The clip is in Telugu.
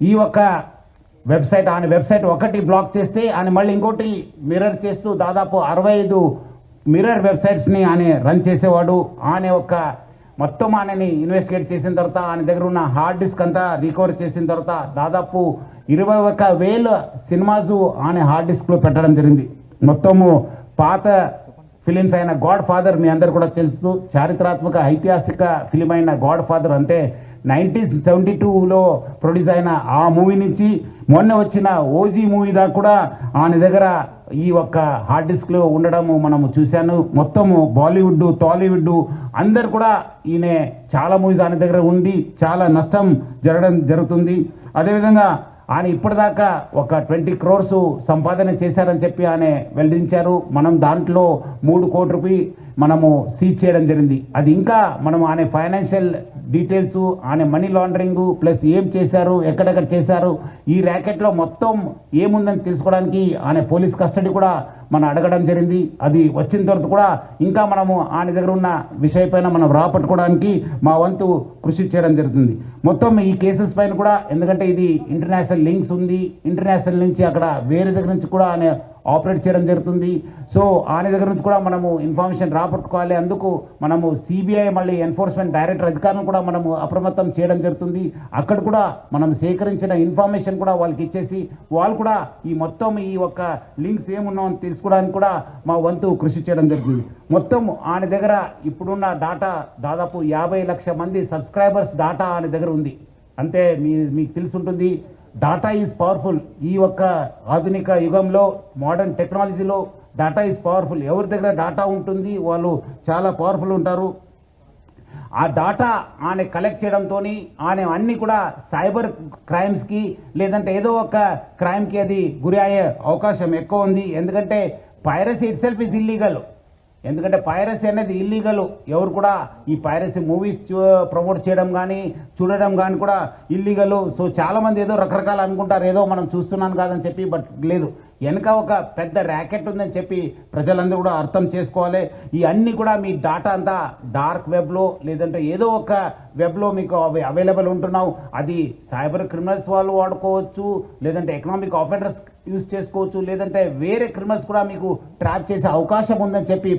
ఈ ఒక్క వెబ్సైట్ ఆయన వెబ్సైట్ ఒకటి బ్లాక్ చేస్తే ఆయన మళ్ళీ ఇంకోటి మిర్రర్ చేస్తూ దాదాపు 65 మిర్రర్ వెబ్సైట్స్ని ఆయన రన్ చేసేవాడు. ఆయన ఒక మొత్తం ఆయనని ఇన్వెస్టిగేట్ చేసిన తర్వాత ఆయన దగ్గర ఉన్న హార్డ్ డిస్క్ అంతా రికవర్ చేసిన తర్వాత దాదాపు 21,000 సినిమాస్ ఆయన హార్డ్ డిస్క్లో పెట్టడం జరిగింది. మొత్తము పాత ఫిలిమ్స్ అయిన గాడ్ ఫాదర్ మీ అందరు కూడా తెలుసు, చారిత్రాత్మక ఐతిహాసిక ఫిలిం అయిన గాడ్ ఫాదర్ అంటే 1972లో ప్రొడ్యూస్ అయిన ఆ మూవీ నుంచి మొన్న వచ్చిన ఓజీ మూవీ దాకా కూడా ఆయన దగ్గర ఈ ఒక్క హార్డ్ డిస్క్లో ఉండడము మనము చూశాను. మొత్తము బాలీవుడ్ టాలీవుడ్ అందరు కూడా ఈయన చాలా మూవీస్ ఆయన దగ్గర ఉండి చాలా నష్టం జరుగుతుంది. అదేవిధంగా ఆయన ఇప్పటిదాకా ఒక 20 crores సంపాదన చేశారని చెప్పి ఆయన వెల్లడించారు. మనం దాంట్లో 3 కోట్ల రూపాయలు మనము సీజ్ చేయడం జరిగింది. అది ఇంకా మనం ఆయన ఫైనాన్షియల్ డీటెయిల్స్, ఆయన మనీ లాండరింగ్ ప్లస్ ఏం చేశారు, ఎక్కడెక్కడ చేశారు, ఈ ర్యాకెట్లో మొత్తం ఏముందని తెలుసుకోవడానికి ఆయన పోలీస్ కస్టడీ కూడా మనం అడగడం జరిగింది. అది వచ్చిన తర్వాత కూడా ఇంకా మనము ఆయన దగ్గర ఉన్న విషయపైన మనం రాపట్టుకోవడానికి మా వంతు కృషి చేయడం జరుగుతుంది. మొత్తం ఈ కేసెస్ పైన కూడా, ఎందుకంటే ఇది ఇంటర్నేషనల్ లింక్స్ ఉంది, ఇంటర్నేషనల్ నుంచి అక్కడ వేరే దగ్గర నుంచి కూడా ఆయన ఆపరేట్ చేయడం జరుగుతుంది. సో ఆయన దగ్గర నుంచి కూడా మనము ఇన్ఫర్మేషన్ రాపట్టుకోవాలి. అందుకు మనము సిబిఐ మళ్ళీ ఎన్ఫోర్స్మెంట్ డైరెక్టర్ అధికారులను కూడా మనము అప్రమత్తం చేయడం జరుగుతుంది. అక్కడ కూడా మనం సేకరించిన ఇన్ఫర్మేషన్ కూడా వాళ్ళకి ఇచ్చేసి వాళ్ళు కూడా ఈ మొత్తం ఈ ఒక్క లింక్స్ ఏమున్నామని తెలుసుకోవడానికి కూడా మా వంతు కృషి చేయడం జరుగుతుంది. మొత్తం ఆయన దగ్గర ఇప్పుడున్న డాటా దాదాపు 50 లక్షల మంది సబ్స్క్రైబర్స్ డాటా ఆయన దగ్గర ఉంది. అంటే మీకు తెలుసుంటుంది, డాటా ఈజ్ పవర్ఫుల్. ఈ ఒక్క ఆధునిక యుగంలో మోడర్న్ టెక్నాలజీలో డాటా ఈజ్ పవర్ఫుల్. ఎవరి దగ్గర డాటా ఉంటుంది వాళ్ళు చాలా పవర్ఫుల్ ఉంటారు. ఆ డాటా ఆయన కలెక్ట్ చేయడంతో ఆయన అన్ని కూడా సైబర్ క్రైమ్స్కి లేదంటే ఏదో ఒక క్రైమ్కి అది గురి అయ్యే అవకాశం ఎక్కువ ఉంది. ఎందుకంటే piracy it self is illegal. ఎందుకంటే పైరసీ అనేది ఇల్లీగల్. ఎవరు కూడా ఈ పైరసీ మూవీస్ ప్రమోట్ చేయడం కానీ చూడడం కానీ కూడా ఇల్లీగల్. సో చాలామంది ఏదో రకరకాలు అనుకుంటారు, ఏదో మనం చూస్తున్నాను కాదని చెప్పి, బట్ లేదు, వెనక ఒక పెద్ద ర్యాకెట్ ఉందని చెప్పి ప్రజలందరూ కూడా అర్థం చేసుకోవాలి. ఈ అన్ని కూడా మీ డాటా అంతా డార్క్ వెబ్లో లేదంటే ఏదో ఒక వెబ్లో మీకు అవైలబుల్ ఉంటున్నావు. అది సైబర్ క్రిమినల్స్ వాళ్ళు వాడుకోవచ్చు, లేదంటే ఎకనామిక్ ఆఫెండర్స్ యూజ్ చేసుకోవచ్చు, లేదంటే వేరే క్రిమినల్స్ కూడా మీకు ట్రాప్ చేసే అవకాశం ఉందని చెప్పి